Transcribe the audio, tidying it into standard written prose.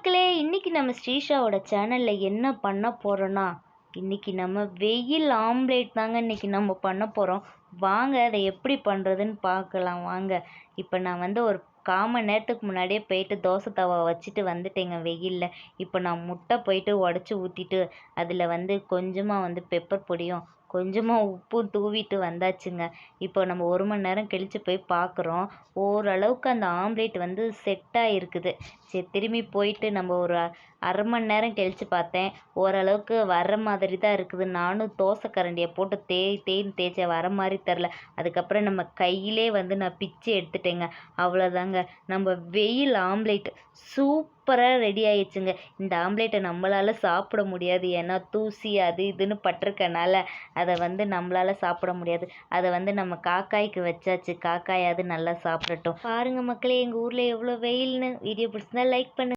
மக்களே, இன்னைக்கு நம்ம ஸ்ரீஷாவோட சேனல்ல என்ன பண்ண போறோம்னா, இன்னைக்கு நம்ம வெயில் ஆம்லேட் தாங்க இன்னைக்கு நம்ம பண்ண போறோம். வாங்க அதை எப்படி பண்றதுன்னு பார்க்கலாம் வாங்க. இப்போ நான் ஒரு 1/4 மணி நேரத்துக்கு முன்னாடியே போயிட்டு தோசை தவா வச்சுட்டு வந்துட்டேங்க வெயில்ல. இப்போ நான் முட்டை போயிட்டு உடச்சி ஊற்றிட்டு அதில் கொஞ்சமாக பெப்பர் பொடியும் கொஞ்சமாக உப்பும் தூவிட்டு வந்தாச்சுங்க. இப்போ நம்ம 1 மணி நேரம் கழித்து போய் பார்க்குறோம். ஓரளவுக்கு அந்த ஆம்லேட் செட் ஆகிருக்குது. சரி, திரும்பி போயிட்டு நம்ம ஒரு 1/2 மணி நேரம் கழித்து பார்த்தேன். ஓரளவுக்கு வர மாதிரி தான் இருக்குது. நானும் தோசை கரண்டியை போட்டு தேய்ன்னு தேய்ச்சேன், வர மாதிரி தெரில. அதுக்கப்புறம் நம்ம கையிலே நான் பிச்சு எடுத்துட்டேங்க. அவ்வளோதாங்க, நம்ம வெயில் ஆம்லேட் சூப்பராக ரெடி ஆயிடுச்சுங்க. இந்த ஆம்லேட்டை நம்மளால் சாப்பிட முடியாது, ஏன்னா தூசி அது இதுன்னு பட்டிருக்கனால அதை நம்மளால் சாப்பிட முடியாது. அதை நம்ம காக்காய்க்கு வச்சாச்சு, காக்காயாவது நல்லா சாப்பிடட்டும். பாருங்கள் மக்களே, எங்கள் ஊரில் எவ்வளோ வெயில்னு. வீடியோ பிடிச்சிருந்தா லைக் பண்ணுங்கள்.